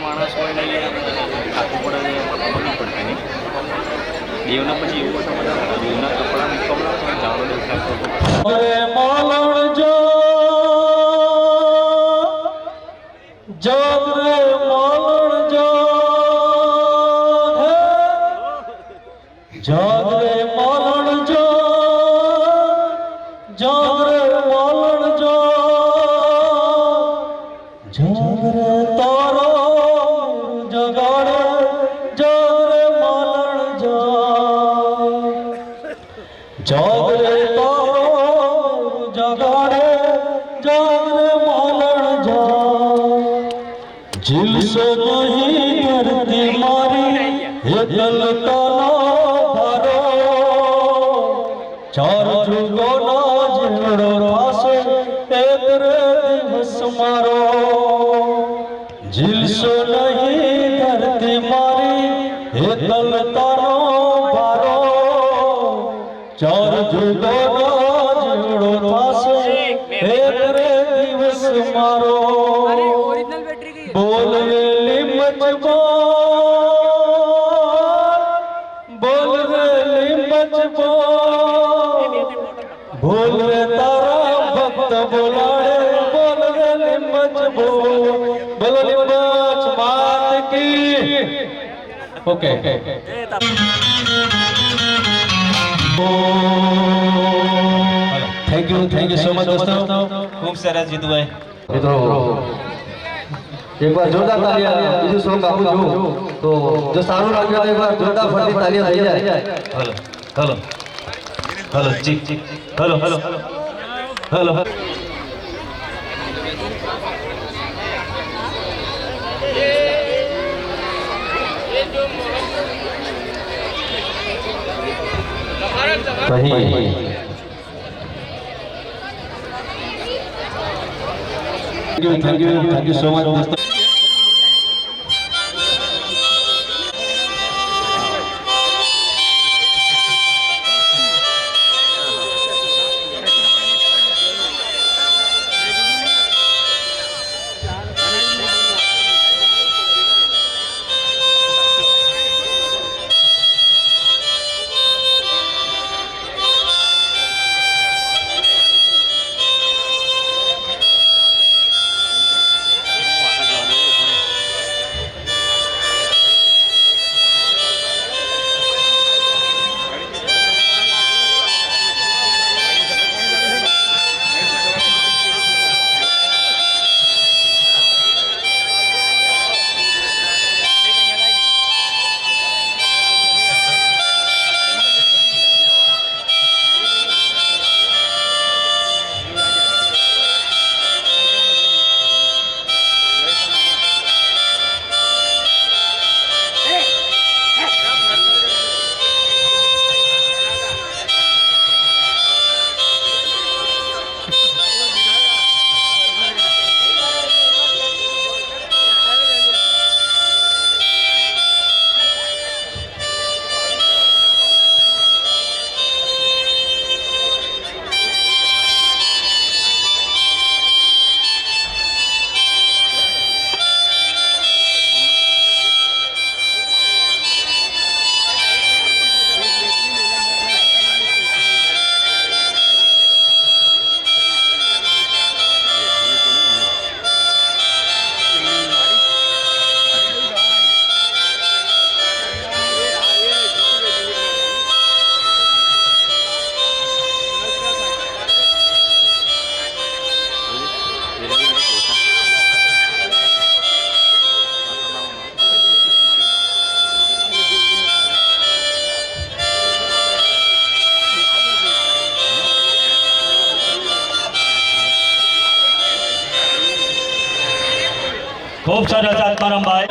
માણસ હોય ને ખાતું પડે ખબર પડતી નહીં. દેવના પછી એવું બધું બધા દેવના કપડાં મૂકવામાં જાણો દેખાતો જાગરે માલણ જાગરે માલણ જાગરે માલણ જાગરે તારો જગાડે જાગરે માલણ જાગરે તારો જગાડે જાગરે માલણ જીલસો નહીં કરતી મારી એકલતાનો ભારો ચાર જુગોનો જીવડો રાસે એક રે દિવસ મારો જીલસો નહીં કરતી મારી એકલતાનો ભારો ચાર જુગોનો જીવડો રાસે એક રે દિવસ મારો बोल वेली मजबूर बोल वेली मजबूर बोल वे तारा भक्त बोलाए बोल वेली मजबूर बोलो लिमच मात की okay thank you so much दोस्तों खूब सरस जीतुभाई મિત્રો एक बार जोरदार तालियां બીજું સોંગ આપું છું તો જો સારું લાગ્યું તો એક બાર જોરદાર ફરતી તાલિયાं થઈ જાય हेलो हेलो हेलो ચીક ચીક हेलो हेलो हेलो सही थैंक यू सो मच दोस्तों खूब सरस आत्माराम भाई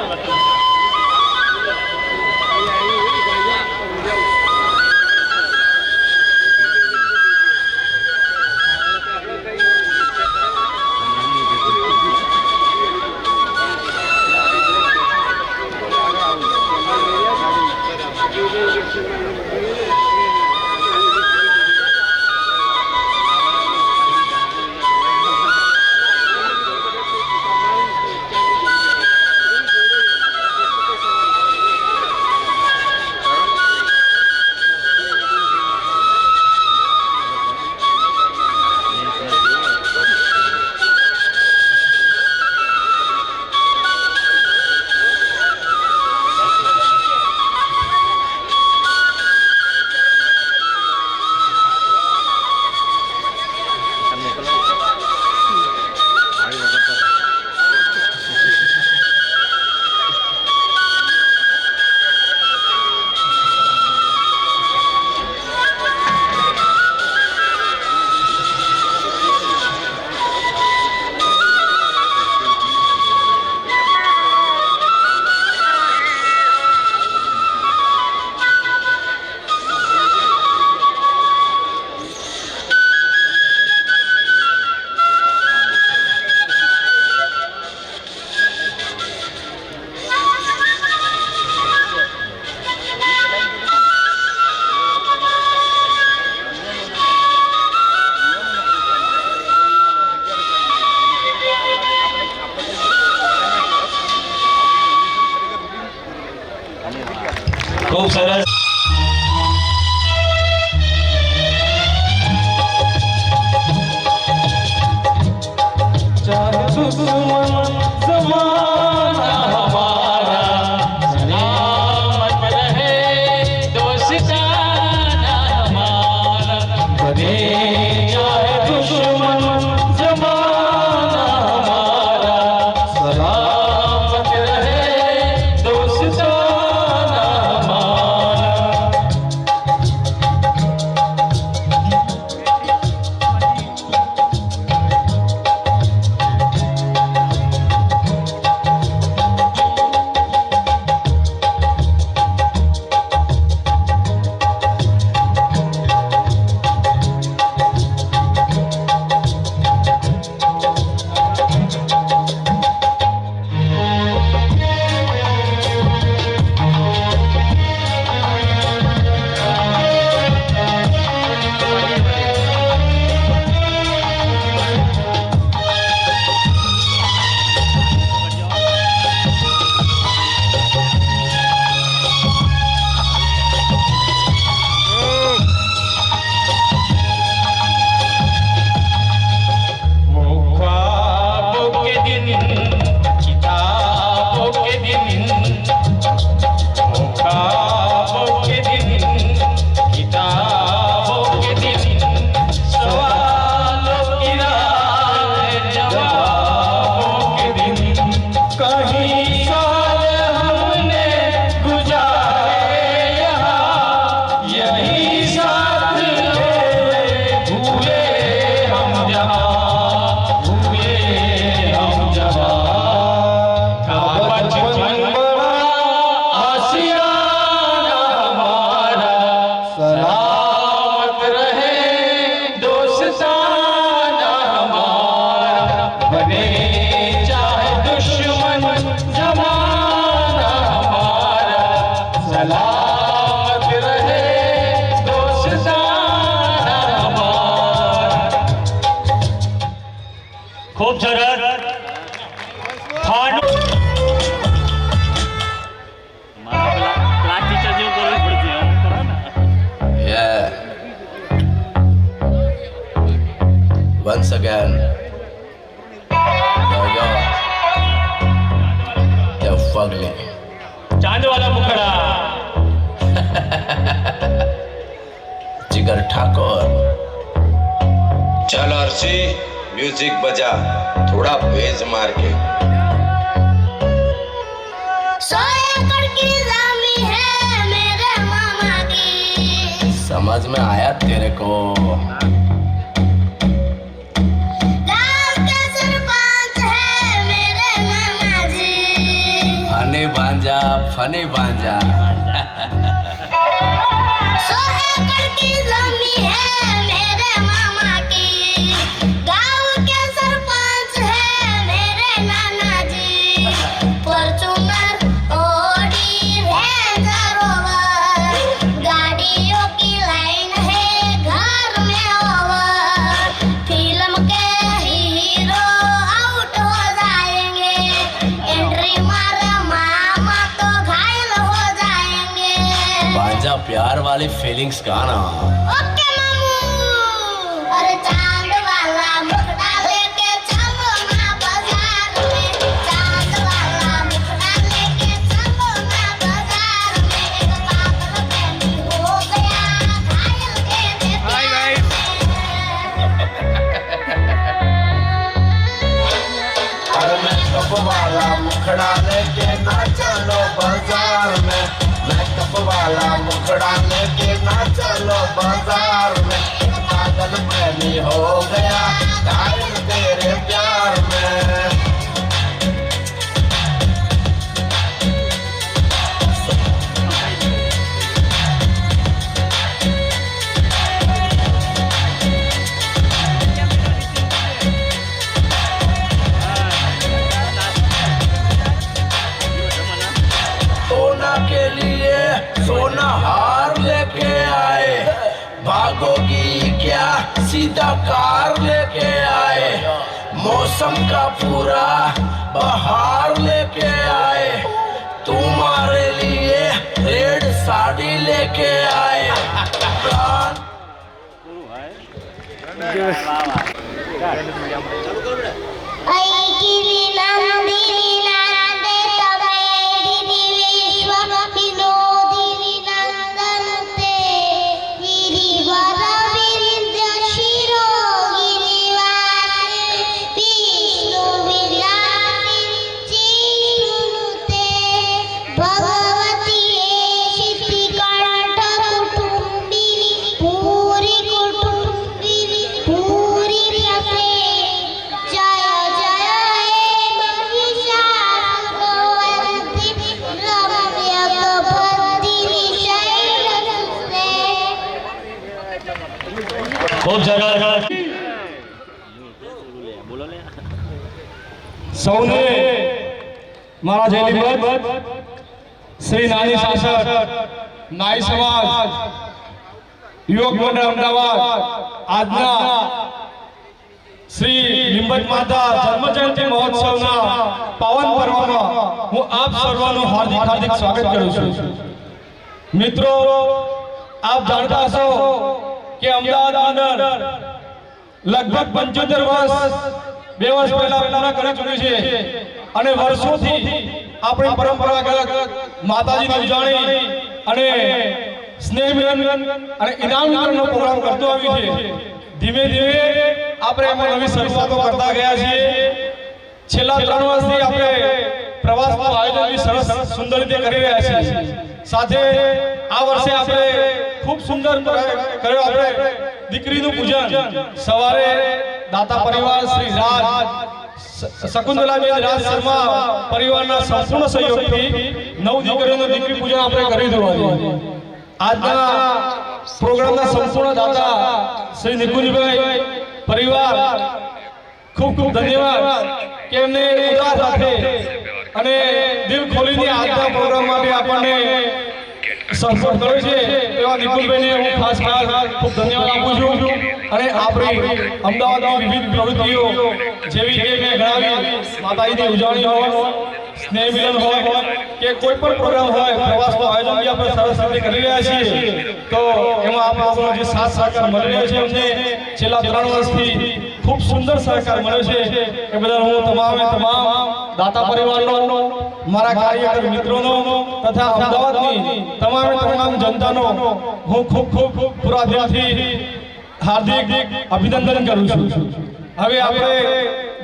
સરસ. ચાહે દુશ્મન જમાના હમારા સલામત રહે દોસ્તાના હમારા બને ચાહે દુશ્મન જમાના હમારા સલામત રહે દોસ્તાના હમારા. ખૂબ સરસ. ખાંડ મારા પેલા ક્લાસ ટીચર જેવું કરવું પડશે એવું કરો ને. Yeah. Once again. Yo. You're fugly. ચાંદવાલા મુખડા. जिगर ठाकुर. चल अर्शी म्यूजिक बजा थोड़ा बेज मार के. 100 एकड़ की जमीन है मेरे मामा की. समझ में आया तेरे को. गांव के सरपंच है मेरे मामा जी. फनी भांजा 100 एकड़ की जमीन है मेरे मामा की. गांव के सरपंच है मेरे नाना जी. फॉर्च्यूनर ऑडी रेंजर रोवर गाड़ियों की लाइन है घर में ओवर. फिल्म के हीरो आउट हो जाएंगे. एंट्री मारे मामा तो घायल हो जाएंगे. भांजा प्यार वाली फीलिंग्स गाना. ओके मामू. अरे चांद वाला मुखड़ा लेके चलो ना बाजार में. चांद वाला मुखड़ा लेके चलो ना बाजार में. एक पागल प्रेमी हो गया घायल के प्यार अरे मैं कप वाला मुखड़ा लेके ना चलो बाजार में. मैं कप वाला मुखड़ा लेके ना चलो बाजार में. पागल प्रेमी हो गया घायल तेरे प्यार में. सोना के लिए सोना हार लेके आए. भागोगी क्या सीधा कार लेके आए. मौसम का पूरा बहार लेके आए. तुम्हारे लिए रेड साड़ी लेके आए प्राण ऐकिली नंदिनी नंदे तवे दिदी विश्व विनोदिनी नंदनते गिरिवर विंध्य शिरोगिरिवासे विष्णु विलासिनी चिनुते भगवती शितिकंठ कुटुंबिनी भूरि कुटुंबिनी भूरि रते जय जय हे महिषासुरवन्दिनी रम्यकपर्दिनी शैलसुते ખૂબ સરસ બોલો લે સૌને મારા જયલીબદ્ધ શ્રી નાની શાસક નાઈ સમાજ યુવક મંડળ અમદાવાદ આજના શ્રી લીંબજ માતા જન્મજયંતિ મહોત્સવના પાવન પર્વમાં હું આપ સર્વનું હાર્દિક સ્વાગત કરું છું મિત્રો આપ જાણતા હશો કે અમદાવાદ અંદર લગભગ 75 વર્ષ 2 વર્ષ પહેલા પૂર્ણ કરી ચૂક્યું છે અને વર્ષોથી આપણી પરંપરાગત માતાજીની ઉજવણી અને સ્નેહ મિલન અને ઇનામ વિતરણનો પ્રોગ્રામ કરતો આવ્યું છે ધીમે ધીમે આપણે એમાં નવી શરૂઆતો કરતા ગયા છીએ છેલ્લા 3 વર્ષથી આપણે પ્રવાસનું આયોજન બી સરસ સુંદર રીતે કરી રહ્યા છીએ સાથે આ વર્ષે આપણે ખૂબ સુંદર કર્યો આપણે દીકરીનું પૂજન સવારે દાતા પરિવાર શ્રી રાજ શકુંતલાબેન રાજ શર્મા પરિવારના સંપૂર્ણ સહયોગથી 9 દીકરીઓનું દીકરી પૂજન આપણે કરી દીધું આજના પ્રોગ્રામના સંપૂર્ણ દાતા શ્રી નિકુંજભાઈ પરિવાર ખૂબ ખૂબ ધન્યવાદ કે એમને ઉદાર સાથે અને દિલ ખોલીને આજના પ્રોગ્રામમાં બી આપણને સપોર્ટ કર્યો છે એવા નિકુંજભાઈને હું ખાસ ખૂબ ધન્યવાદ આપું છું અને આપણી અમદાવાદની વિવિધ પ્રવૃત્તિઓ જેવી કે મેં ગણાવી માતાજીની ઉજવણી હોય સ્નેહ મિલન હોય કે કોઈ પણ પ્રોગ્રામ હોય પ્રવાસનું આયોજન બી આપણે સરસ રીતે કરી રહ્યા છીએ તો એમાં આપ લોકોનો જે સાથ સહકાર મળી રહ્યો છે અમને છેલ્લા 3 વર્ષથી ખૂબ સુંદર સહકાર મળ્યો છે એ બદલ હું તમામ દાતા પરિવારનો મારા કાર્યકર મિત્રોનો તથા અમદાવાદની તમામ જનતાનો હું ખૂબ પૂરા દિલથી હાર્દિક અભિનંદન કરું છું હવે આપણે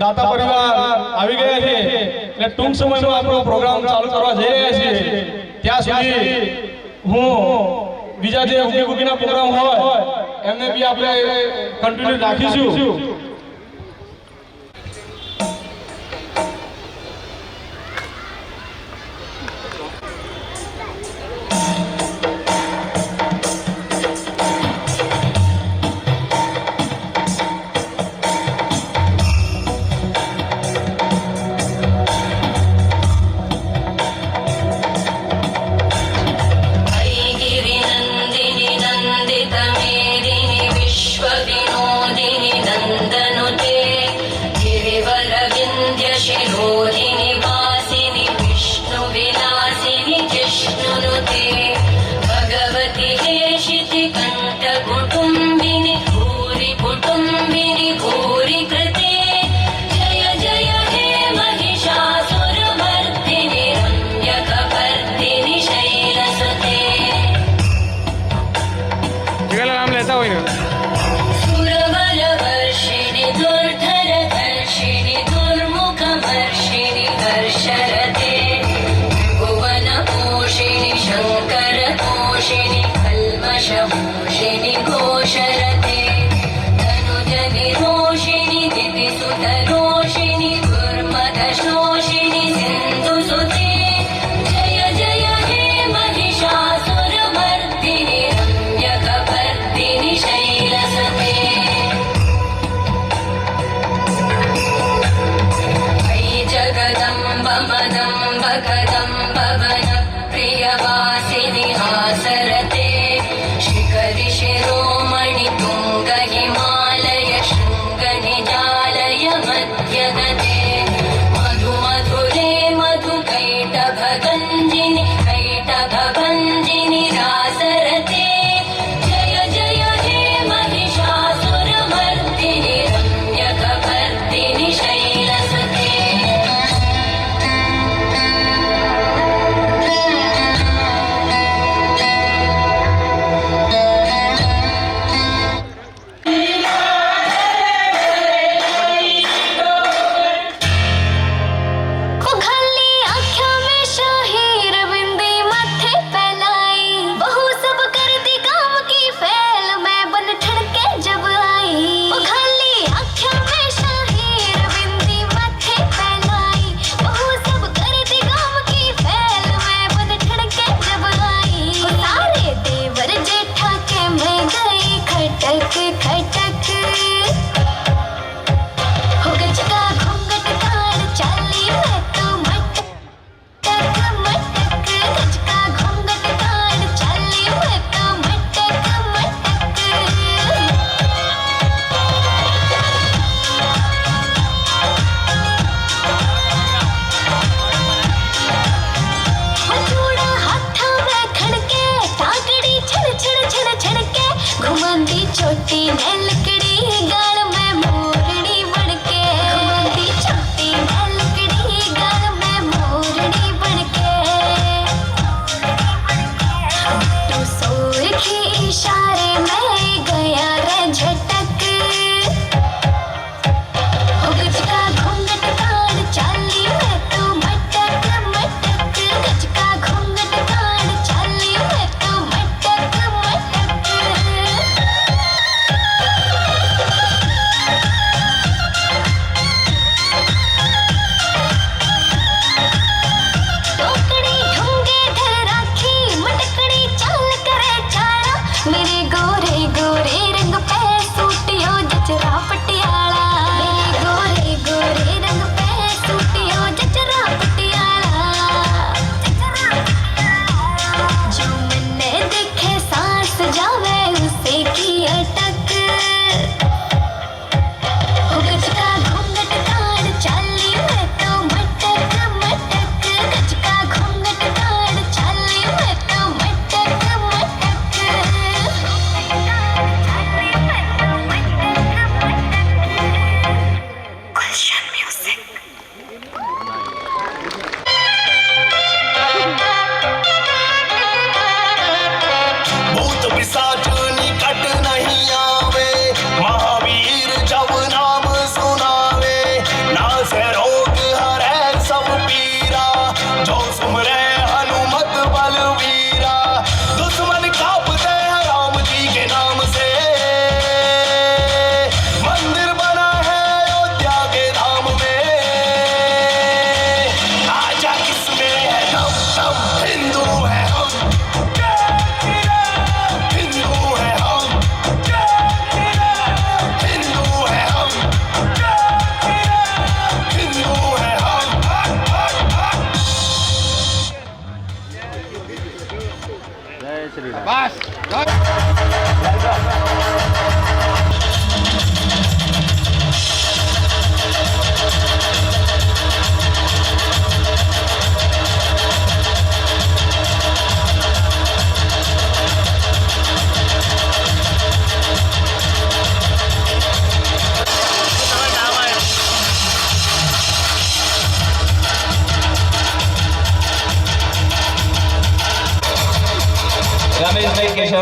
દાતા પરિવાર આવી ગયા છે એટલે ટૂંક સમયમાં આપણો પ્રોગ્રામ ચાલુ કરવા જઈ રહ્યા છીએ ત્યાં સુધી હું બીજા જે ઉગીના પ્રોગ્રામ હોય એમને બી આપણે કન્ટિન્યુ રાખીશું मध्यगते मधुमा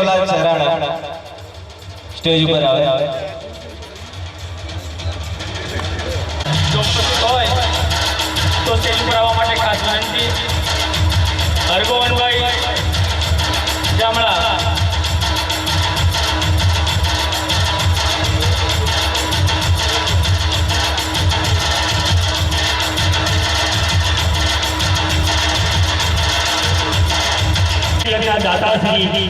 કેશવલાલ ચરાણા સ્ટેજ ઉપર આવે જો ઉપસ્થિત હોય તો સ્ટેજ ઉપર આવવા માટે ખાસ વિનંતી. હરગોવનભાઈ જામળા. દાતાશ્રી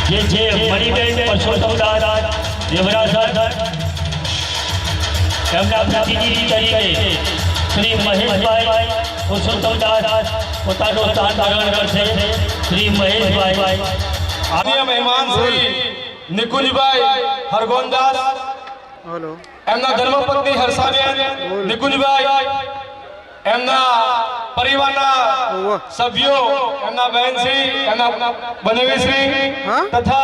જે છે મણિબેન પરસોત્તમદાસ દેવરાસર, એમના પ્રતિનિધિ તરીકે શ્રી મહેશભાઈ પુરુષોત્તમદાસ પોતાનો સ્થાન ધારણ કરશે. શ્રી મહેશભાઈ. આદિય મહેમાન શ્રી નિકુંજભાઈ હરગોનદાસ, એમના ધર્મપત્ની હર્ષાબેન નિકુંજભાઈ, એમના પરિવારના સભ્યો, એમના બહેનશ્રી, એમના બનેવીશ્રી તથા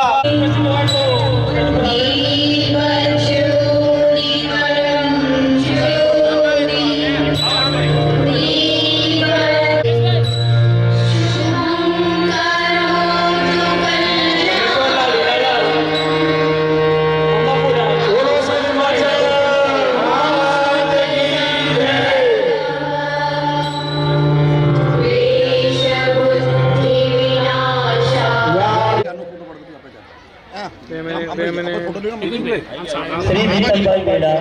શ્રી વિઠ્ઠલભાઈ બેડા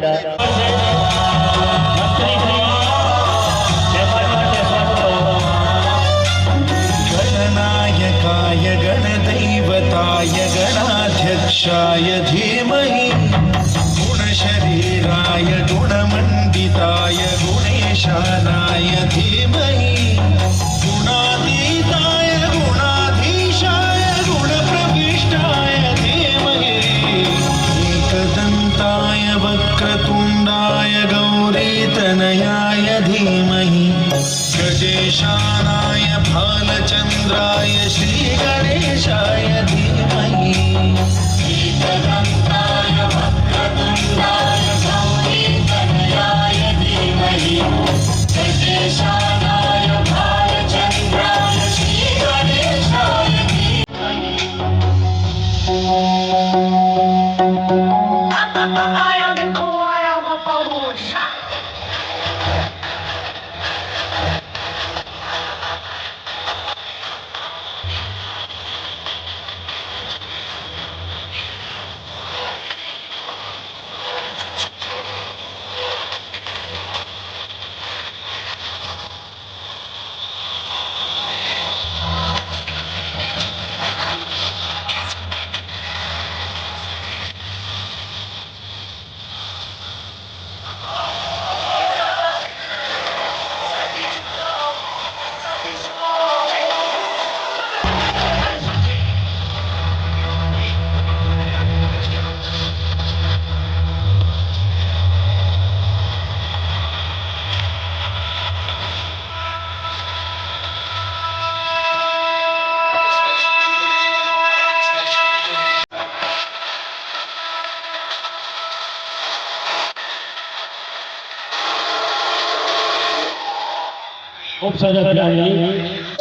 મંત્રી गणनायकाय गणदैवताय गणाध्यक्षाय धीमहि गुणशरीराय गुणमण्डिताय गुणेशानाय धीमहि गुणातीताय गुणाधीशाय गुणप्रविष्टाय धीमहि एकदन्ताय वक्रतुण्डाय गौरीतनयाय धीमहि गजेशानाय भालचन्द्राय श्रीगणेशाय धीमहि एकदन्ताय वक्रतुण्डाय गौरीतनयाय धीमहि गजेशानाय भालचन्द्राय श्रीगणेशाय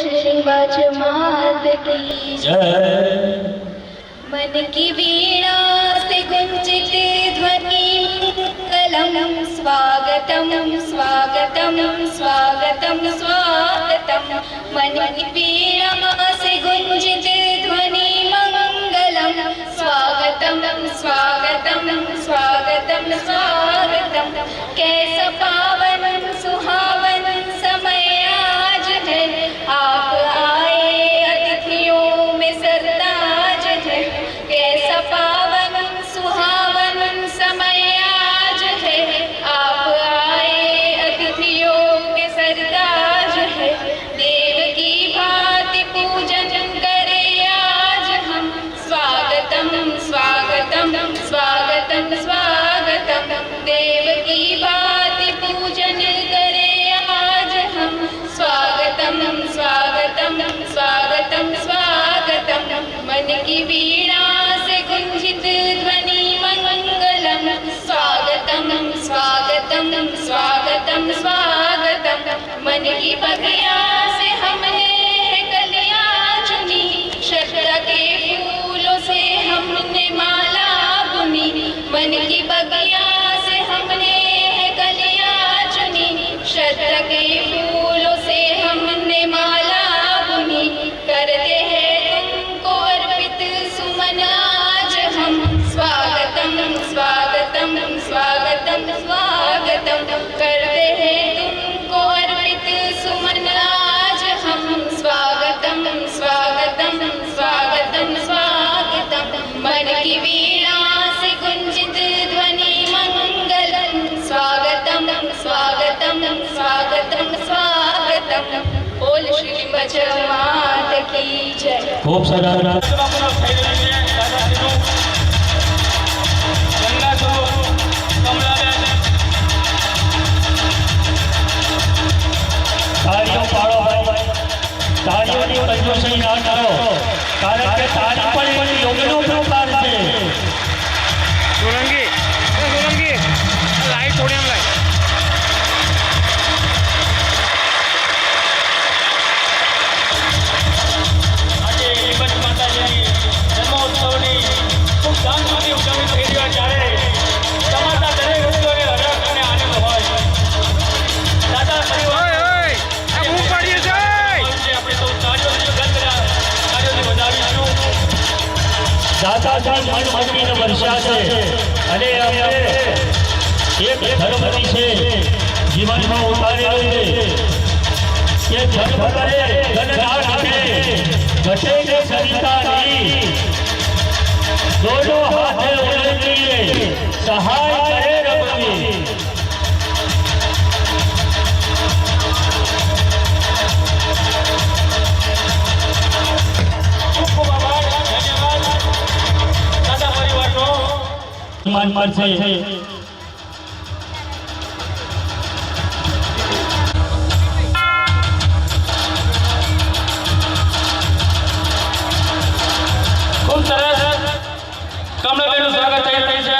श्रीवाच मात की જય. मन की वीणा से गुंजित ध्वनि कलम स्वागतम स्वागतम स्वागतम स्वागतम. मन की वीणा से गुंजित ध्वनि मंगलम स्वागतम स्वागतम स्वागतम स्वागतम. कैसा पावन सुहावन समय आज है, आप आए अतिथियों में सरताज है. कैसा पावन सुहावन समय आज है, आप आए अतिथियों के सरताज है. देव की भांति पूजन करे आज हम, स्वागतम स्वागतम स्वागतम स्वागतम. देव की भांति पूजन करे आज हम, स्वागतम स्वागतम स्वागतम स्वागतम. मन की वीणा से गुंजित ध्वनि मंगलम स्वागतम स्वागतम स्वागतम स्वागतम. मन की बगिया से हमने कलियां चुनी, બોલ શ્રી લિંબાચલ માત કી જય. ખૂબ સરસ. બાપુનો થઈ રહ્યું છે દાદાશ્રીનું ગંગા સ્વરૂપ કમલાબેન. તાળીઓ પાડો ભાઈ, તાળીઓની કંજૂસી ના કરો, કારણ કે તાળી પણ એક યોગનો પ્રકાર છે. સોલંકી લાઈટ થોડી એમ લાઈટ. આજે લીંબચ માતાજીની જન્મોત્સવની ખૂબ ધામધૂમથી ઉજવણી થઈ રહી હોય ત્યારે સમાજના દરેક વ્યક્તિઓને હરખ અને આનંદ હોય. દાદા પરિવાર આપણે સૌ તાળીઓથી કાર્યોને વધાવીશું. દાદાજી મન મંદિર વર્ષા છે અને અમને એક ધર્મની છે જીવનમાં ઉતારેલું છે કે ધર્મ કરે ધન ના ઘટે, ઘટે ને સરિતાની. દોનો હાથે ઉલટીએ સહાય કરે રબની. ખૂબ ખૂબ આભાર, ધન્યવાદ દાદા પરિવારનો. માન છે ખૂબ સરસ કમલાબેનનું સ્વાગત થઈ રહ્યું છે.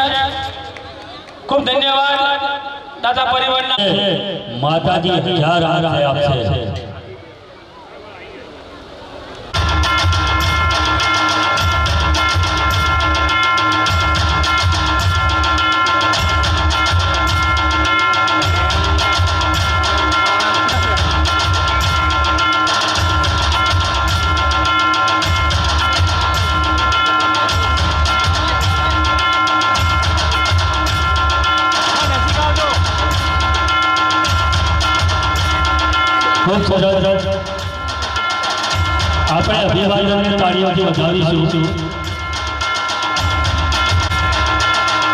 ખૂબ ધન્યવાદ દાદા પરિવારના. માતાજી હજાર હાથ આપશે. ખૂબ સરસ. આપણે અભિવાદનને તાળીઓથી વધાવીશું.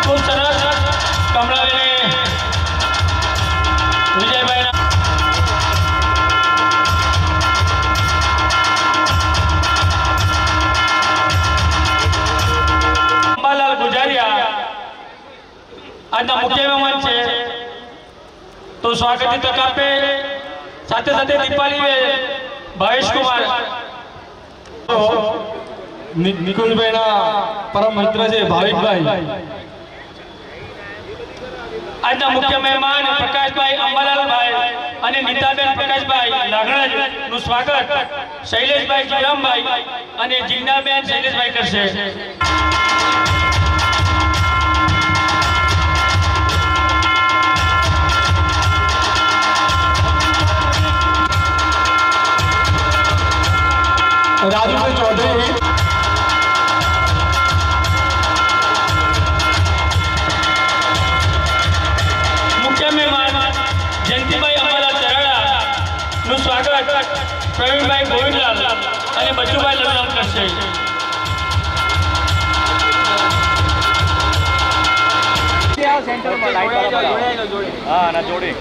ખૂબ સરસ કમલાબેને વિજયભાઈના અંબાલાલ ગુજારિયા આજના મુખ્ય મહેમાન છે તો સ્વાગતની તક આપે. સાથે સાથે દીપાલી ભાવેશ કુમાર નિકુંજભાઈના પરમ મિત્ર છે ભાવિકભાઈ. આજના મુખ્ય મહેમાન પ્રકાશભાઈ અંબાલાલભાઈ અને નીતાબેન પ્રકાશભાઈ લાગણજ નું સ્વાગત શૈલેષભાઈ જીરામભાઈ અને જીજ્ઞાબેન શૈલેષભાઈ કરશે. રાજુભાઈ ચૌધરી મુખ્ય મહેમાન જયંતિભાઈ અંબાલાલ તરાડા નું સ્વાગત પ્રવીણભાઈ ગોવિંદલાલ અને બચુભાઈ લગ્ન કરશે. હા ના જોડે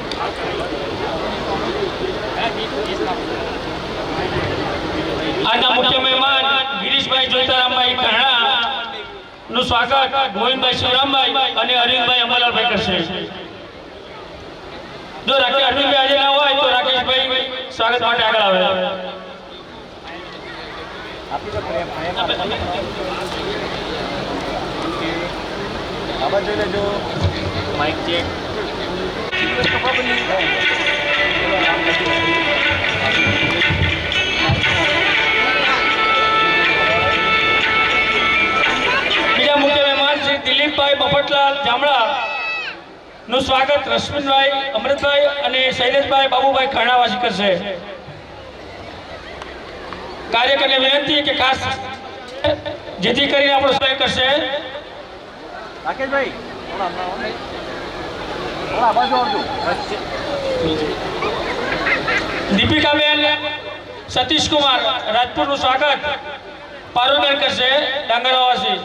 આજના મુખ્ય મહેમાન ગિરીશભાઈ જોઈતારામભાઈ કહણા નું સ્વાગત ગોવિંદભાઈ શિવરામભાઈ અને અરવિંદભાઈ અંબાલાલભાઈ કરશે. જો અરવિંદભાઈ આજે ના હોય તો રાકેશભાઈ સ્વાગત માટે આગળ આવે. આવા જોઈ લેજો. Mic check. બીજા મુખ્ય મહેમાન શ્રી દિલીપભાઈ બફટલાલ જામડા નું સ્વાગત રશ્મિનભાઈ અમૃતભાઈ અને શૈલેષભાઈ બાબુભાઈ ખાણાવાસી કરશે. કાર્યકરને વિનંતી કે ખાસ જેથી કરીને આપણો સહાય કરશે. રાકેશભાઈ થોડા બાજુ આવજો. દીપિકાબેન સતીશકુમાર રાજપુરનું સ્વાગત પારુબેન કરશે ડાંગરવાસી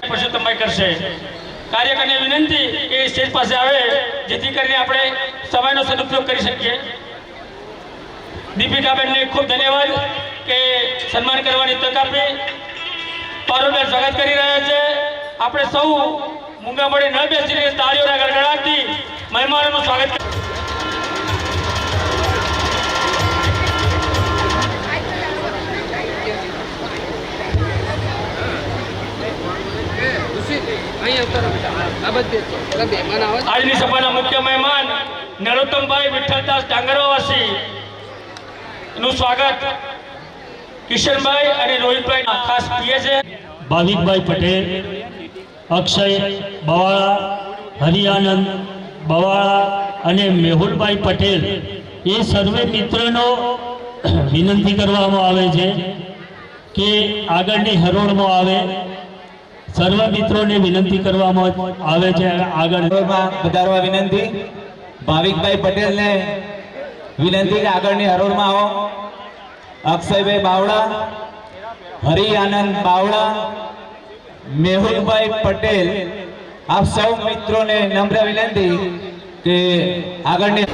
પુરુષોત્તમભાઈ કરશે. કાર્યકરને વિનંતી કે સ્ટેજ પાસે આવે જેથી કરીને આપણે સમયનો સદુપયોગ કરી શકીએ. દીપિકાબેનને ખૂબ ધન્યવાદ કે સન્માન કરવાની તક આપી. પારુલબેન સ્વાગત કરી રહ્યા છે. આપણે સૌ મૂંગા મળી ન બેસીને તાળીઓના ગડગડાટથી મહેમાનોનું સ્વાગત કરીએ. આજની સભાના મુખ્ય મહેમાન નરોત્તમભાઈ વિઠ્ઠલદાસ ડાંગરવાસી નું સ્વાગત કિશનભાઈ અને રોહિતભાઈ ખાસ કીએ છે. ભાવિકભાઈ પટેલ, અક્ષય બવાળા, હરિયાનંદ બવાળા અને મેહુલભાઈ પટેલ એ સર્વે મિત્રનો વિનંતી કરવામાં આવે છે કે આગળની હરોળમાં આવે. સર્વ મિત્રોને વિનંતી કરવામાં આવે છે આગળ વધારવા વિનંતી. ભાવિકભાઈ પટેલને વિનંતી કે આગળની હરોળમાં આવો. અક્ષયભાઈ બાવળા, હરિ આનંદ બાવળા, મેહુલભાઈ પટેલ, આપ સૌ મિત્રોને નમ્ર વિનંતી કે આગળની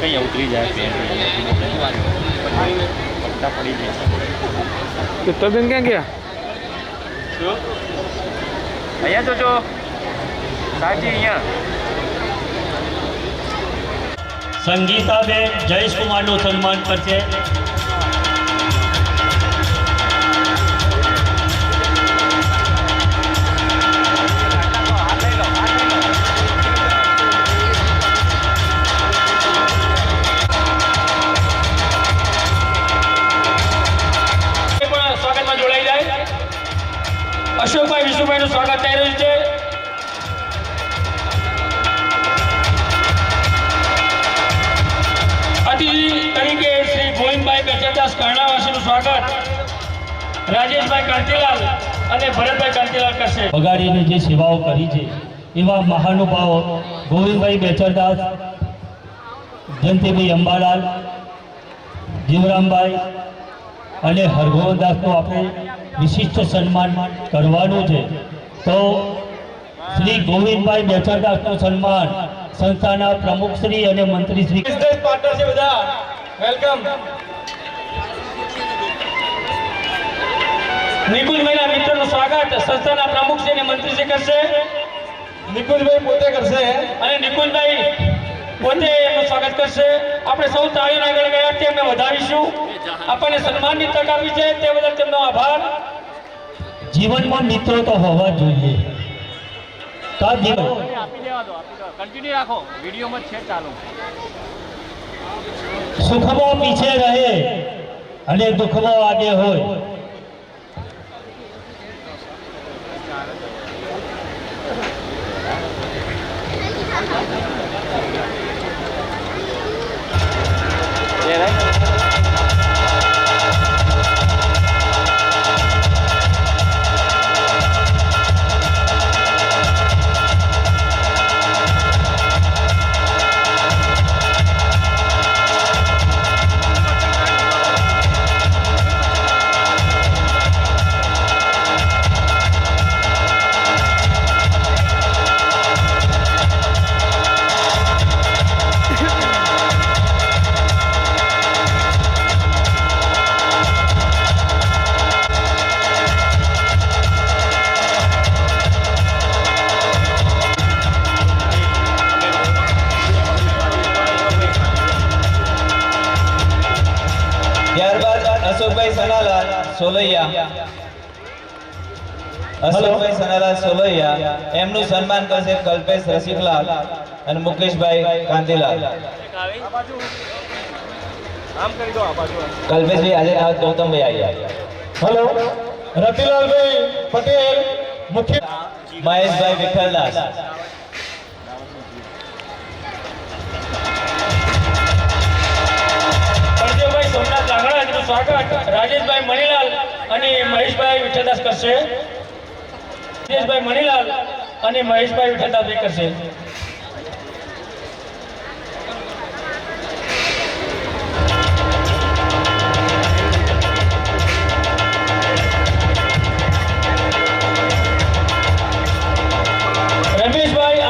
કઈ ઉતરી જાય પેન્ટ પટ્ટા પડી જાય. તો બેન ક્યાં ગયા? અહીંયા જોજો સાજી અહીંયા સંગીતાબેન જયેશકુમારનું સન્માન કરશે. સ્વાગતમાં જોડાઈ જાય. અશોકભાઈ વિશુભાઈનું સ્વાગત થઈ રહ્યું છે. અતિથિ તરીકે શ્રી ગોવિંદભાઈ બેચરદાસ કર્ણાવાસીનું સ્વાગત રાજેશભાઈ કાંતિલાલ અને ભરતભાઈ કાંતિલાલ કરશે. વગાડીને જે સેવાઓ કરી છે એવા મહાનુભાવો ગોવિંદભાઈ બેચરદાસ, જયંતિભાઈ અંબાલાલ, જીવરામભાઈ અને હરગોવનદાસનું આપણે વિશિષ્ટ સન્માન કરવાનું છે. તો શ્રી ગોવિંદભાઈ બેચરદાસનું સન્માન સંસ્થાના પ્રમુખશ્રી અને મંત્રીશ્રી બિઝનેસ પાર્ટનર છે બધા. વેલકમ. નિકુંજભાઈના મિત્રનું સ્વાગત સંસ્થાના પ્રમુખશ્રી અને મંત્રીશ્રી કરશે. નિકુંજભાઈ પોતે કરશે. અને નિકુંજભાઈ પોતે એમનું સ્વાગત કરશે. આપણે સૌ તાળીઓના ગડગડાટથી એમને વધાવીશું. આપણને સન્માનની તક આપી છે તે બદલ તેમનો આભાર. જીવનમાં મિત્રો તો હોવા જોઈએ. કા જીવન આપી દેવા દો, કન્ટિન્યુ રાખો. વિડીયોમાં છે ચાલુ. સુખમાં પીછે રહે અને દુઃખમાં આગે હોય. ત્યારબાદ અશોકભાઈ સનાલાલ સોલૈયા, અશોકભાઈ સનાલાલ સોલૈયા એમનું સન્માન કરશે કલ્પેશ રસિકલાલ અને મુકેશભાઈ કાંતિલાલ. કલ્પેશભાઈ આજે ગૌતમભાઈ આવ્યા. હેલો, રતિલાલભાઈ પટેલ મુખ્ય. મહેશભાઈ વિઠ્ઠલદાસ, પરદેવભાઈ સોમનાથ લાંગણાજીનું સ્વાગત રાજેશભાઈ મણીલાલ અને મહેશભાઈ વિઠ્ઠલદાસ કરશે. રાજેશભાઈ મણીલાલ અને મહેશભાઈ વિઠ્ઠલદાસ કરશે. રમેશભાઈ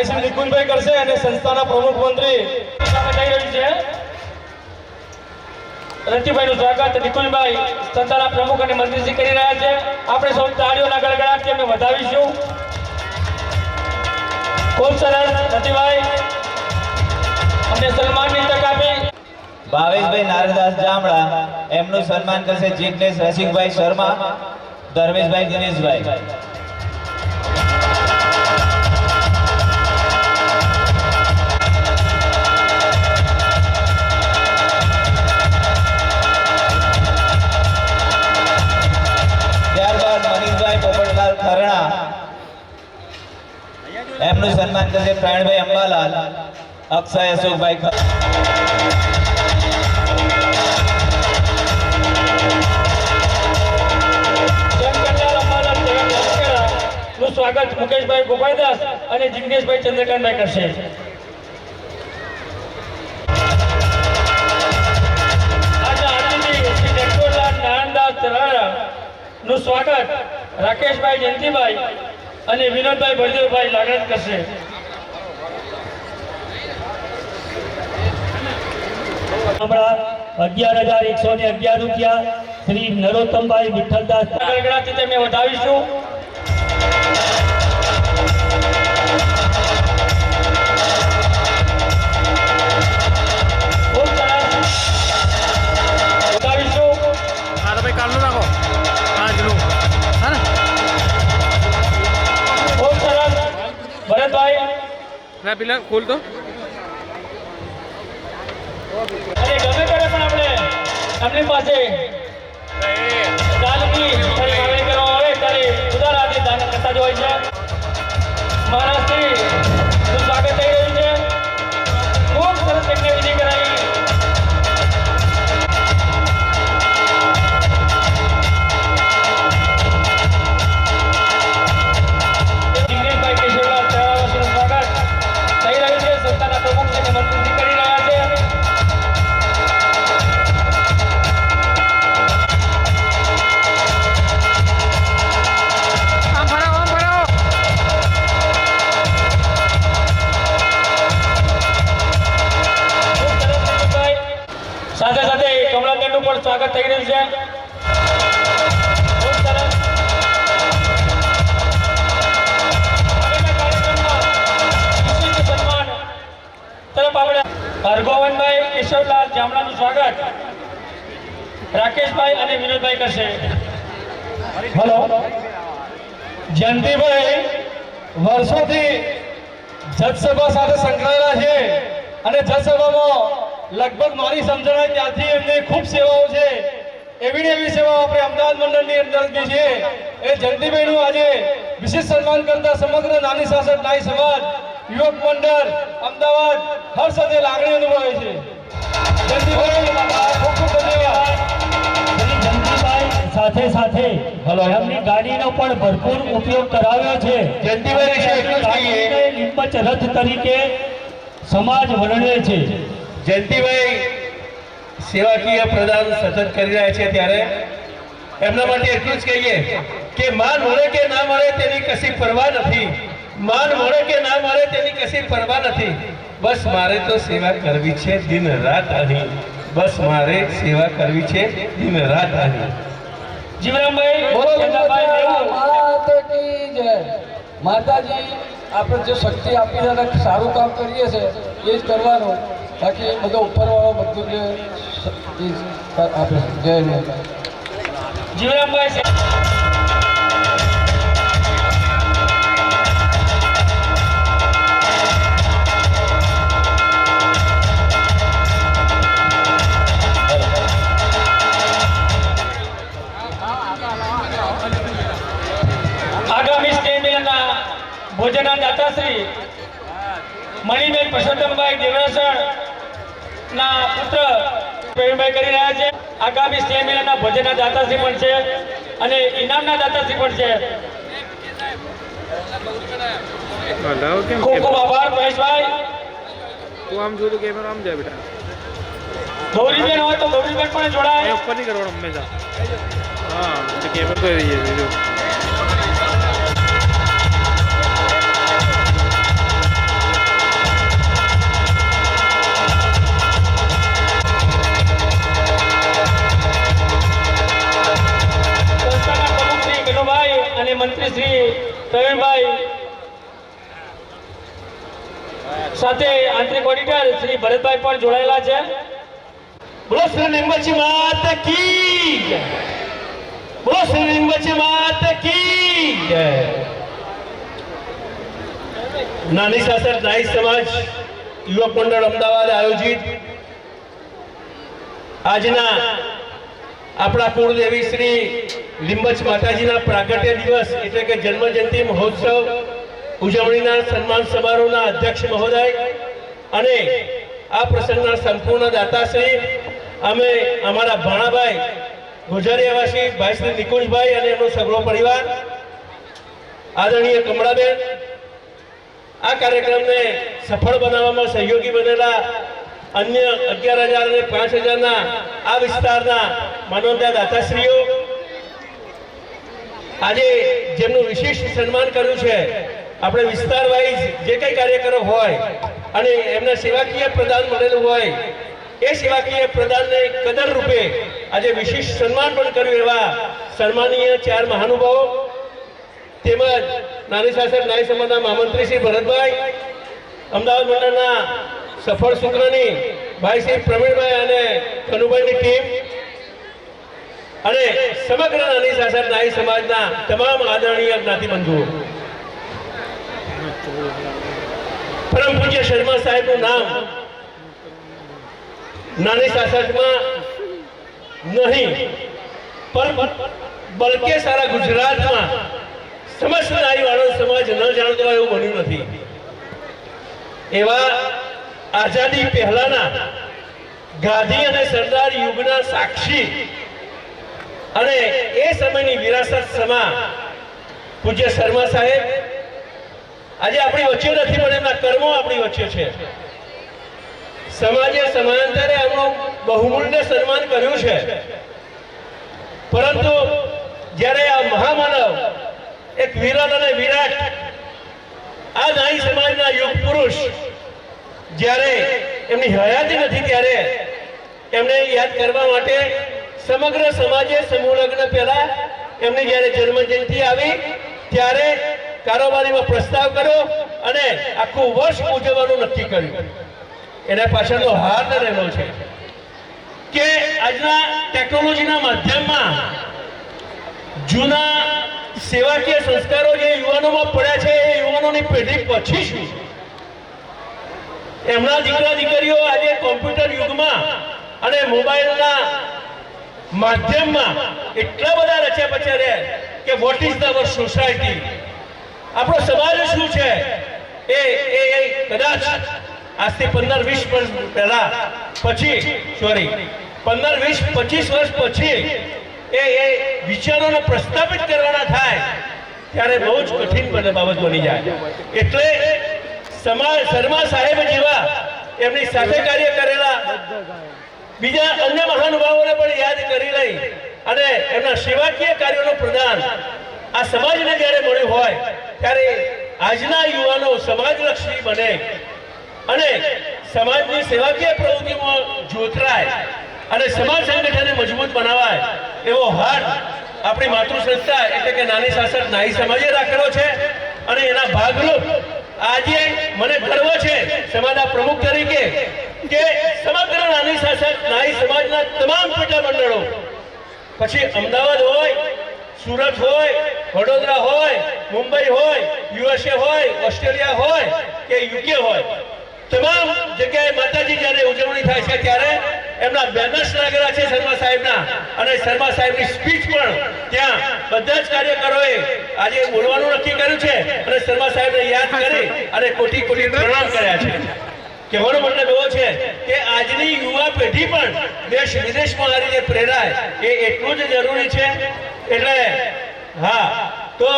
ભાઈ શ્રી નિકુંજભાઈ કરશે અને સંસ્થાના પ્રમુખ મંત્રી સ્વાગત થઈ રહ્યું છે રતિભાઈનું સ્વાગત નિકુંજભાઈ સંસ્થાના પ્રમુખ અને મંત્રીશ્રી કરી રહ્યા છે. આપણે સૌ તાળીઓના ગડગડાટથી એમને વધાવીશું. ખૂબ સરસ રતિભાઈ અમને સન્માનની તક આપી. ભાવેશભાઈ નારદાસ જામડા એમનું સન્માન કરશે જિગ્નેશ રસિકભાઈ શર્મા, ધર્મેશભાઈ દિનેશભાઈ. ત્યારબાદ મનીષભાઈ પોપટલાલ ખરણા એમનું સન્માન કરશે પ્રાણભાઈ અંબાલાલ, અક્ષય અશોકભાઈ નું સ્વાગત મુકેશભાઈ ગોપાલદાસ અને જિગ્નેશભાઈ ચંદ્રકાંતભાઈ કરશે. આજના અતિથિ શ્રી ડોક્ટરલાલ નારાયણદાસ તરારા નું સ્વાગત રાકેશભાઈ જયંતિભાઈ અને વિનોદભાઈ બળદેવભાઈ લાગણત કરશે. હમણાં 11,111 રૂપિયા શ્રી નરોત્તમભાઈ વિઠ્ઠલદાસ ગડગડાટથી તેમને વધાવીશું. ખૂબ સરસ વધાવીશું. ખૂબ સરસ ભરતભાઈ ખોલ તો અને ગમે ત્યારે પણ આપણે એમની પાસે દાનની ફરી માંગણી કરવામાં આવે ત્યારે ઉદાર હાથે દાન કરતા જ હોય છે. મહારાજશ્રીનું સ્વાગત થઈ રહ્યું છે. ખૂબ સરસ એમને વિધિ કરાવી. જિગ્નેશભાઈ કેશવલાલ તરાવાસીનું સ્વાગત થઈ રહ્યું છે. સંસ્થાના પ્રમુખ અને મંત્રી કરી રહ્યા છે. ખૂબ સરસ નિકુંજભાઈ. સાથે સાથે કમલાબેનનું પણ સ્વાગત થઈ રહ્યું છે. ખૂબ સરસ. આગળના કાર્યક્રમમાં વિશિષ્ટ સન્માન તરફ આપણે હરગોવનભાઈ કેશવલાલ જામડાનું સ્વાગત રાકેશભાઈ અને વિનોદભાઈ કરશે. હલો જયંતિભાઈ વર્ષોથી જજસભા સાથે સંકળાયેલા છે અને જજસભામાં લગભગ મારી સમજણ ત્યારથી એમની ખૂબ સેવાઓ છે. એવી ને એવી સેવાઓ આપણે અમદાવાદ મંડળની અંદર જે છે એ જયંતિભાઈનું આજે વિશેષ સન્માન કરતા સમગ્ર નાની શાસક નાઈ સમાજ યુવક મંડળ અમદાવાદ હર સાથે લાગણી અનુભવે છે. જયંતિભાઈ ખૂબ ખૂબ ધન્યવાદ. શ્રી જયંતિભાઈ સાથે સાથે એમની ગાડીનો પણ ભરપૂર ઉપયોગ કરાવ્યો છે. જયંતિભાઈ વિશે એટલું જ કહીએ. ગાડીને લીંબચ રથ તરીકે સમાજ વર્ણવે છે. જયંતિભાઈ સેવાકીય પ્રદાન સતત કરી રહ્યા છે ત્યારે એમના માટે એટલું જ કહીએ કે માન મળે કે ના મળે તેની કશી પરવા નથી. માન મળે કે ના મળે તેની કશી પરવા નથી. બસ મારે તો સેવા કરવી છે દિન રાત અહીં. બસ મારે સેવા કરવી છે દિન રાત અહીં. જીવરામભાઈ બોલો ચંદાભાઈ દેવું. માતા કી જય. માતાજી આપણે જે શક્તિ આપી છે અને સારું કામ કરીએ છે એ જ કરવાનું. બાકી બધો ઉપરવાળો બધું જે આપે જય માતા. જીવરામભાઈ આગામી સ્ટેજ મિલનના ભોજનના દાતાશ્રી મણિબેન પરસોત્તમભાઈ દેવરાસણ ના પુત્ર પ્રવીણભાઈ કરી રહ્યા છે. આગામી સ્ટેજ મિલનના ભોજનના દાતાશ્રી પણ છે અને ઇનામના દાતાશ્રી પણ છે. ખૂબ ખૂબ આભાર મહેશભાઈ. આમ જોયું કેમેરા આમ જાય બેટા. ગૌરીબેન હોય તો ગૌરીબેન પણ જોડાય. ઉપર નહીં કરવાનું હંમેશા. હા કેમેરા તો રહી જાય. પ્રવીણભાઈ સાથે આંતરિક ઓડિટર શ્રી ભરતભાઈ પણ જોડાયેલા છે. બોલો શ્રી લીંબાચી માત કી જય. બોલો શ્રી લીંબાચી માત કી જય. નાની સાસર નાઈ સમાજ યુવક મંડળ અમદાવાદ આયોજિત આજના આપણા કુળદેવી શ્રી લીંબચ માતાજીના પ્રાગટ્ય દિવસ એટલે કે જન્મ જયંતિ મહોત્સવ ઉજવણીના સન્માન સમારોહના અધ્યક્ષ મહોદય અને આ પ્રસંગના સંપૂર્ણ દાતાશ્રી અમે અમારા ભાણાભાઈ ગોઝારિયાવાસી ભાઈ શ્રી નિકુંજભાઈ અને એમનો સગળો પરિવાર, આદરણીય કમળાબેન, આ કાર્યક્રમને સફળ બનાવવામાં સહયોગી બનેલા અન્ય 11,000 અને 5,000ના આ વિસ્તારના માનવતા દાતાશ્રીઓ, આજે જેમનું વિશિષ્ટ સન્માન કર્યું છે, આપણે વિસ્તાર વાઇઝ જે કંઈ કાર્યકરો હોય અને એમને સેવાકીય પ્રદાન મળેલું હોય એ સેવાકીય પ્રદાનને કદર રૂપે આજે વિશિષ્ટ સન્માન પણ કર્યું એવા સન્માનીય 4 મહાનુભાવો તેમજ નાની સાસર નાઈ સમાજના મહામંત્રી શ્રી ભરતભાઈ, અમદાવાદ મંડળના સફળ સૂત્રની ભાઈ શ્રી પ્રવીણભાઈ અને કનુભાઈની ટીમ અને સમગ્ર નાની સાસર નાઈ સમાજના તમામ આદરણીય જ્ઞાતિબંધુઓ. પરમ પૂજ્ય શર્મા સાહેબનું નામ નાની સાસરમાં નહીં પણ બલકે સારા ગુજરાતમાં સમસ્ત નારીવાળો સમાજ ન જાણતો હોય એવું બન્યું નથી. એવા આઝાદી પહેલાના ગાંધી અને સરદાર યુગના સાક્ષી અને એ સમયની વિરાસત સમા પૂજ્ય શર્મા સાહેબ આજે આપણી વચ્ચે નથી પણ એમના કર્મો આપણી વચ્ચે છે. સમાજે સમાંતરે એમનું બહુમૂલ્ય સન્માન કર્યું છે, પરંતુ જ્યારે આ મહામાનવ એક વિરલ અને વિરાટ આ નાઈ સમાજના યુગ પુરુષ જ્યારે એમની હયાતી નથી ત્યારે એમને યાદ કરવા માટે સમગ્ર સમાજે સમૂહ લગ્ન પહેલા એમની જ્યારે જન્મ જયંતિ આવી ત્યારે કારોબારીમાં પ્રસ્તાવ કર્યો અને આખું વર્ષ ઉજવવાનું નક્કી કર્યું. એના પાછળનો હાથ રહેલો છે કે આજના ટેકનોલોજીના માધ્યમમાં જૂના સેવાકીય સંસ્કારો જે યુવાનોમાં પડ્યા છે એ યુવાનોની પેઢી પછી શું એમના દીકરા દીકરીઓ આજે કોમ્પ્યુટર યુગમાં અને મોબાઈલના માધ્યમમાં એટલા બધા રચ્યા પચ્યા રહે કે વોટ ઇઝ અવર સોસાયટી, આપણો સમાજ શું છે એ કદાચ આજથી 15-20 વર્ષ પહેલા પછી 15-20-25 વર્ષ પછી એ વિચારોને પ્રસ્થાપિત કરવાના થાય ત્યારે બહુ જ કઠિન બાબત બની જાય. એટલે શર્મા સાહેબ જેવા એમની સાથે કાર્ય કરેલા બીજા અન્ય મહાનુભાવોને પણ યાદ કરી લઈ અને એમના સેવાકીય કાર્યોનું પ્રદાન આ સમાજને જ્યારે મળ્યું હોય ત્યારે આજના યુવાનો સમાજલક્ષી બને અને સમાજની સેવાકીય પ્રવૃત્તિમાં જોતરાય અને સમાજ સંગઠનને મજબૂત બનાવાય એવો હાથ આપણી માતૃ સંસ્થા એટલે કે નાની સાસર નાઈ સમાજે રાખેલો છે. અને એના ભાગરૂપ આજે મને ગર્વ છે સમાજના પ્રમુખ તરીકે કે સમગ્ર નાની સાસર નાઈ સમાજના તમામ પેટા મંડળો, પછી અમદાવાદ હોય, સુરત હોય, વડોદરા હોય, મુંબઈ હોય, USA હોય, ઓસ્ટ્રેલિયા હોય કે UK હોય, તમામ જગ્યાએ માતાજી જ્યારે ઉજવણી થાય છે ત્યારે એમના બેનર્સ લાગેલા છે શર્મા સાહેબના અને શર્મા સાહેબની સ્પીચ પણ ત્યાં બધા જ કાર્યકરોએ આજે બોલવાનું નક્કી કર્યું છે અને શર્મા સાહેબને યાદ કરી અને કોટી કોટી પ્રણામ કર્યા છે. કહેવાનો મતલબ એવો છે કે આજની યુવા પેઢી પણ દેશ વિદેશમાં આ રીતે પ્રેરાય એ એટલું જ જરૂરી છે. એટલે હા, તો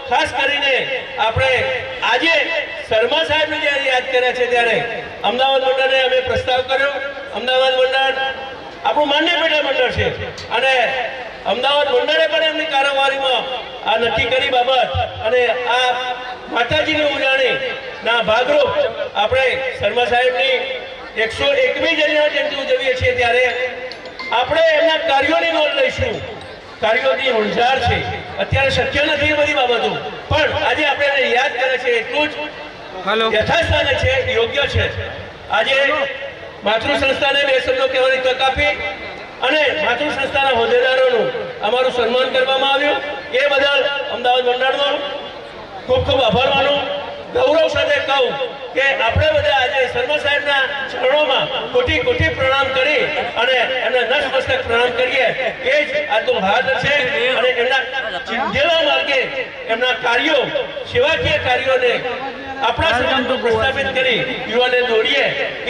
ખાસ કરીને આપણે આજે શર્મા સાહેબને જ્યારે યાદ કર્યા છે ત્યારે અમદાવાદ મંડળને અમે પ્રસ્તાવ કર્યો. અમદાવાદ મંડળ આપણું માન્ય પેટા મંડળ છે અને અમદાવાદ મંડળે પણ એમની કારોબારીમાં આ નક્કી કરી બાબત અને આ માતાજીની ઉજાણીના ભાગરૂપ આપણે શર્મા સાહેબની 101મી જયંતિ ઉજવીએ છીએ ત્યારે આપણે એમના કાર્યોની નોંધ લઈશું. કાર્યોની ઉણઝાર છે, અત્યારે શક્ય નથી એ બધી બાબતો, પણ આજે આપણે એને યાદ કરે છે એટલું જ યથાસ્થાને છે, યોગ્ય છે. આજે માતૃ સંસ્થાને બે શબ્દો કહેવાની તક આપી અને માતૃ સંસ્થાના હોદ્દેદારોનું અમારું સન્માન કરવામાં આવ્યું. એ બદલ અમદાવાદ મંડળનો ખૂબ ખૂબ આભાર માનું. ગૌરવ સાથે કહું કે આપણે બધા આજે શર્મા સાહેબના ચરણોમાં કોટી કોટી પ્રણામ કરી અને એમને નતમસ્તક પ્રણામ કરીએ. એ જ આજનું ભારત છે અને એમના જેવા માર્ગે એમના કાર્યો, સેવાકીય કાર્યોને આપણા સમાજમાં પ્રસ્થાપિત કરી યુવાને દોરીએ.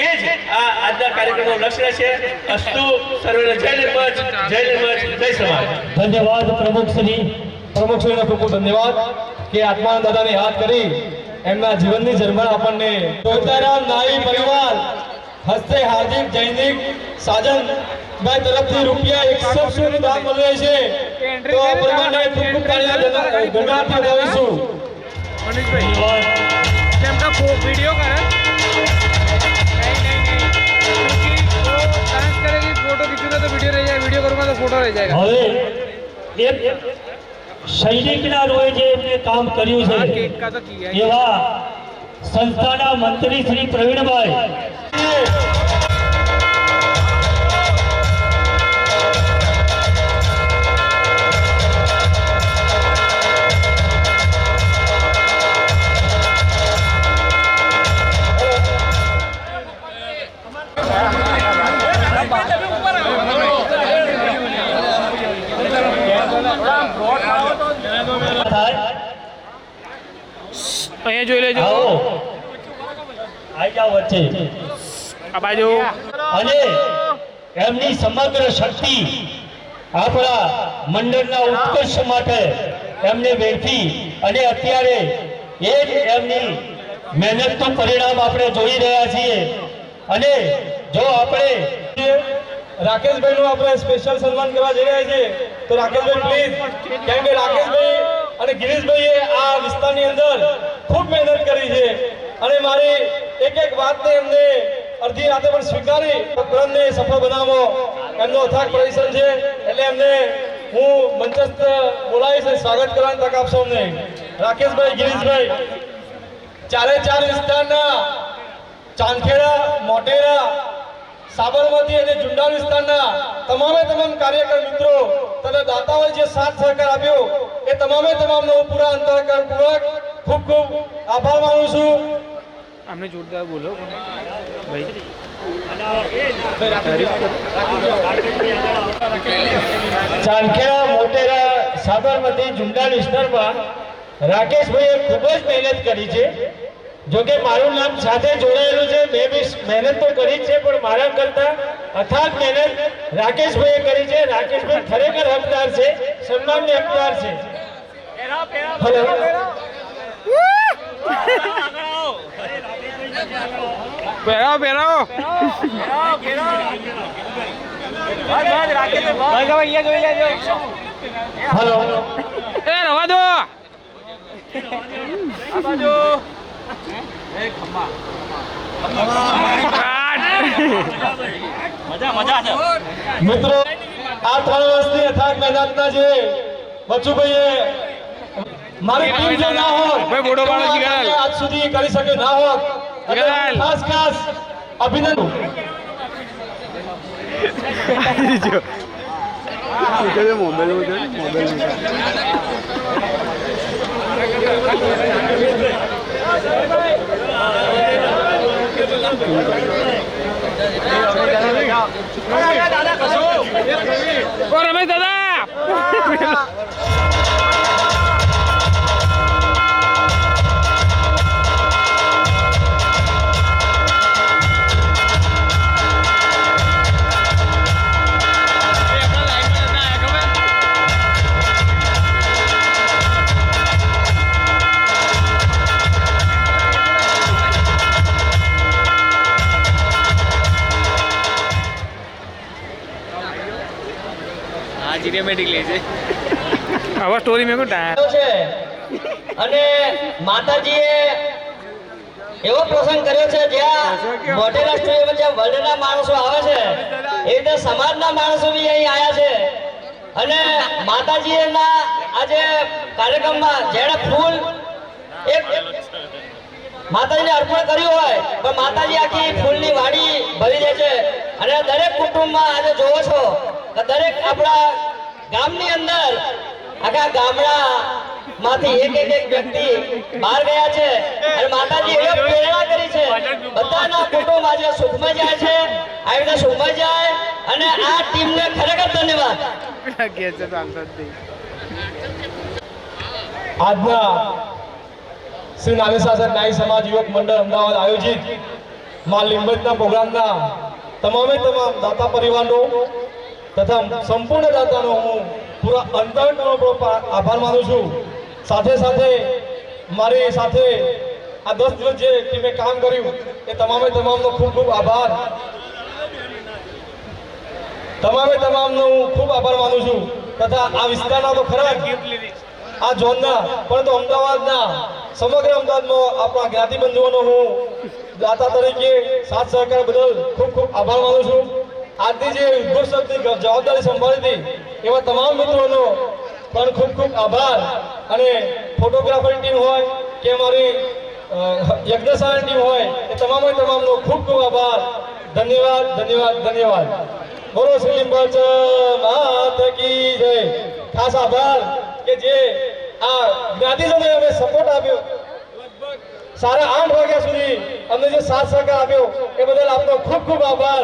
એ જ આ આજના કાર્યક્રમનો લક્ષ્ય છે. અસ્તુ સર્વેને જય નિર્મચ, જય નિર્મચ, જય સમાજ. ધન્યવાદ પ્રમુખશ્રી. પ્રમુખશ્રીનો ખૂબ ખૂબ ધન્યવાદ કે આત્માનંદ દાદાને યાદ કરી એમના જીવનની ઝરમર આપણને જોતારામ નાઈ પરિવાર હસ્તે હાર્દિક જૈનિક સાજન ભાઈ તરફથી ₹100 નું દાન મળે છે. તો આ પરિવારને ખૂબ ખૂબ તાળીઓ ગણગાથી વધાવીશું. वीडियो कर नहीं वो डांस करेगी, फोटो खींचूंगा तो वीडियो रह जाएगा, वीडियो करूंगा तो फोटो रह जाएगा. હવે એક સૈનિકના રોએ જે એમને કામ કર્યું છે केक का तो किया ही. એવા સંસ્થાના મંત્રી શ્રી પ્રવીણભાઈ અહીંયા જોઈ લેજો. આવો આઈ જાઓ વચ્ચે. આ બાજુ અને એમની સમગ્ર શક્તિ આપણા મંડળના ઉત્કર્ષ માટે એમને વેઠી અને અત્યારે એ જ એમની મહેનતનું પરિણામ આપણે જોઈ રહ્યા છીએ. અને જો આપણે રાકેશભાઈનું આપણે સ્પેશિયલ સન્માન કરવા જઈ રહ્યા છીએ. તો રાકેશભાઈ પ્લીઝ, કેમ કે રાકેશભાઈ અને ગિરીશભાઈએ આ વિસ્તારની અંદર ખૂબ મહેનત કરી છે અને મારી એક એક વાતને એમને અડધી રાતે પણ સ્વીકારી પ્રોગ્રામને સફળ બનાવવો એમનો અથાગ પરિશ્રમ છે. એટલે એમને હું મંચસ્થ બોલાવીશ અને સ્વાગત કરવાની તક આપશો અમને. રાકેશભાઈ, ગિરીશભાઈ, ચારે ચાર વિસ્તારના ચાંદખેડા, મોટેરા, સાબરમતી અને જુંડાલ વિસ્તારના તમામે તમામ કાર્યકર મિત્રો તથા દાતાઓએ જે સાથ સહકાર આપ્યો એ તમામે તમામનો હું પૂરા અંતઃકરણપૂર્વક ખૂબ ખૂબ આભાર માનું છું. हमने जोरदार बोलो भाई. ચાંદખેડા, મોટેરા, સાબરમતી, જુંડાલ વિસ્તારમાં રાકેશભાઈએ ખૂબ જ મહેનત કરી છે. જોકે મારું નામ સાથે જોડાયેલું છે, મેં બી મહેનત તો કરી છે, પણ મારા કરતા અથાગ મહેનત રાકેશભાઈએ કરી છે. રાકેશભાઈ ખરેખર હકદાર છે, સન્માનને હકદાર છે. હલો, પહેરાવો પહેરાવો. ભાઈ અહીંયા જોઈ લેજો. હલો, એ રવા દો. આ બાજુ મિત્રો, આ 3 વર્ષની અથાગ મહેનતના જે બચુભાઈએ મારી ટીમ જો ના હોત ભાઈ બોડો પાડો જીગરલાલ. આજ સુધી કરી શકે ના હોત. એટલે જીગરલાલ. ખાસ ખાસ અભિનંદન. ઓ રમેશ દાદા. સિનેમેટિક લે છે. આવા સ્ટોરી મેં કોઈ છે. અને માતાજીએ એવો પ્રસંગ કર્યો છે જ્યાં મોટેરા સ્ટોરીમાં જ્યાં વર્લ્ડના માણસો આવે છે એ રીતે સમાજના માણસો બી અહીં આવ્યા છે. અને માતાજી એમના આજે કાર્યક્રમમાં જેણે ફૂલ એક માતાજીને અર્પણ કર્યું હોય પણ માતાજી આખી ફૂલની વાડી ભરી દે છે અને દરેક કુટુંબમાં આજે જોવો છો કે દરેક આપણા ગામની અંદર આખા ગામડા માંથી એક વ્યક્તિ બહાર ગયા છે અને માતાજી એ પ્રેરણા કરી છે બધાના કુટુંબ આજે સુખમાં જાય છે આવી રીતે સુખમાં જાય અને આ ટીમને ખરેખર ધન્યવાદ. આજના શ્રી નાગેશ્વર નાઈ સમાજ યુવક મંડળ અમદાવાદ આયોજિત માં લીંબચના પ્રોગ્રામના તમામે તમામ દાતા પરિવારનો તથા સંપૂર્ણ દાતાનો હું પૂરા અંતરનો આભાર માનું છું. સાથે સાથે મારી સાથે આ 10 દિવસ જે ટીમે કામ કર્યું એ તમામે તમામનો ખૂબ ખૂબ આભાર. તમામે તમામનો હું ખૂબ આભાર માનું છું તથા આ વિસ્તારના તો ખરા આ ઝોનના પરંતુ અમદાવાદના સમગ્ર અમદાવાદમાં આપણા જ્ઞાતિ બંધુઓનો હું દાતા તરીકે સાથ સહકાર બદલ ખૂબ ખૂબ આભાર માનું છું. આજની જે ઉદ્ઘોષકની જવાબદારી સંભાળી હતી એવા તમામ મિત્રોનો પણ ખૂબ ખૂબ આભાર. અને ફોટોગ્રાફરની ટીમ હોય કે અમારી યજ્ઞશાળાની ટીમ હોય એ તમામે તમામનો ખૂબ ખૂબ આભાર. ધન્યવાદ ધન્યવાદ ધન્યવાદ. બોલો શ્રી લીંબચ માત કી જય. ખાસ આભાર કે જે આ જ્ઞાતિજનોએ અમે સપોર્ટ આપ્યો 8:30 વાગ્યા સુધી અમને જે સાથ સહકાર આપ્યો એ બદલ આપનો ખૂબ ખૂબ આભાર.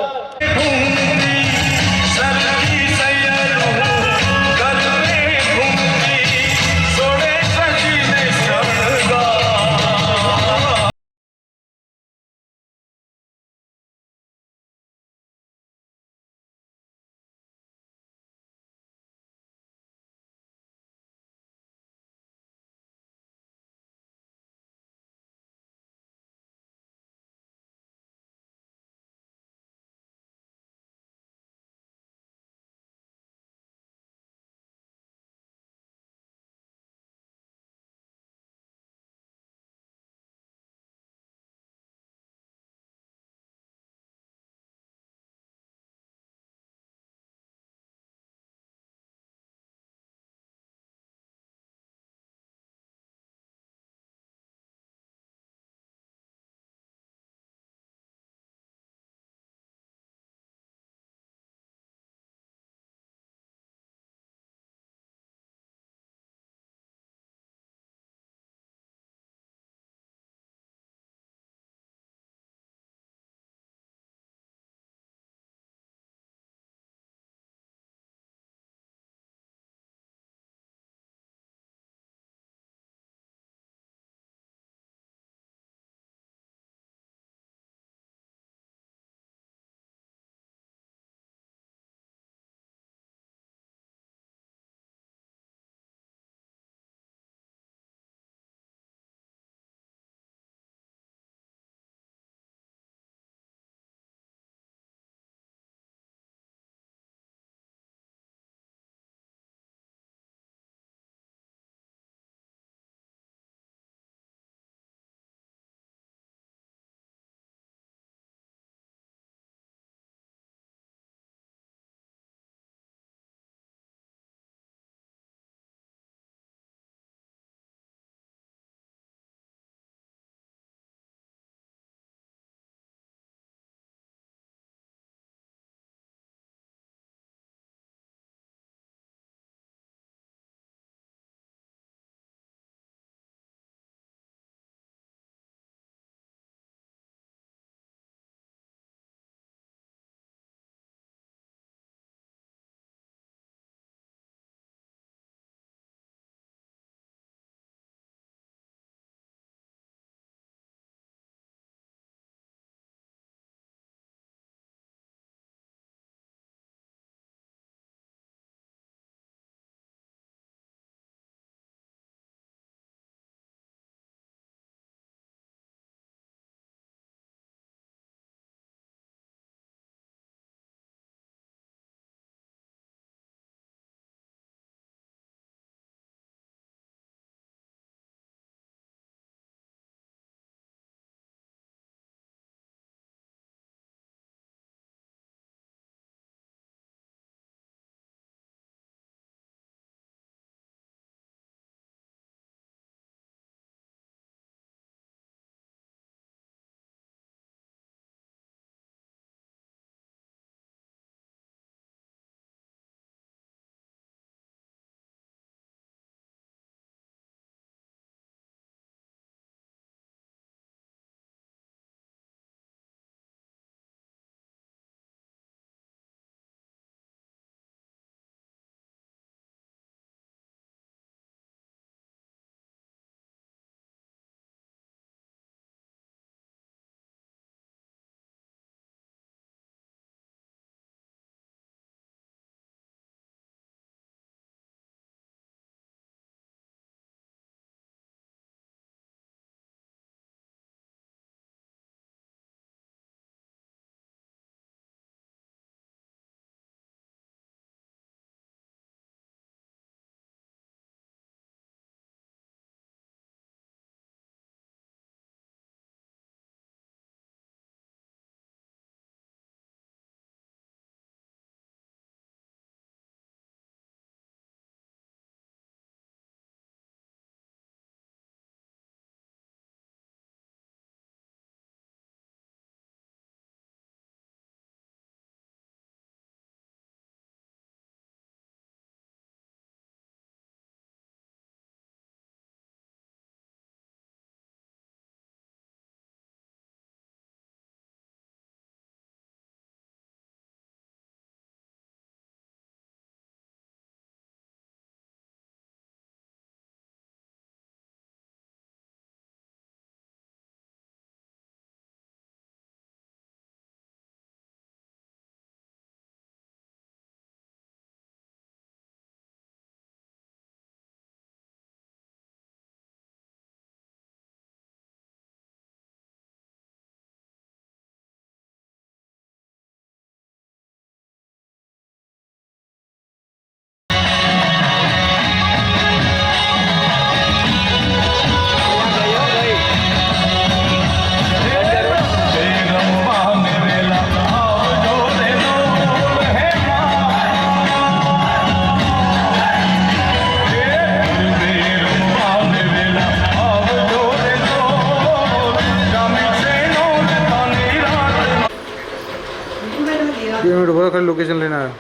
મિનિટ ઉભો ખાલી લોકેશન લઈને આવ્યો.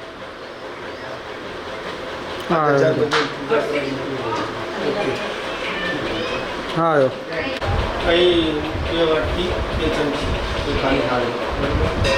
હા આવ્યો. હા આવ્યો. કઈ 2 વાટકી 2 ચમચી ખાલી થાળી.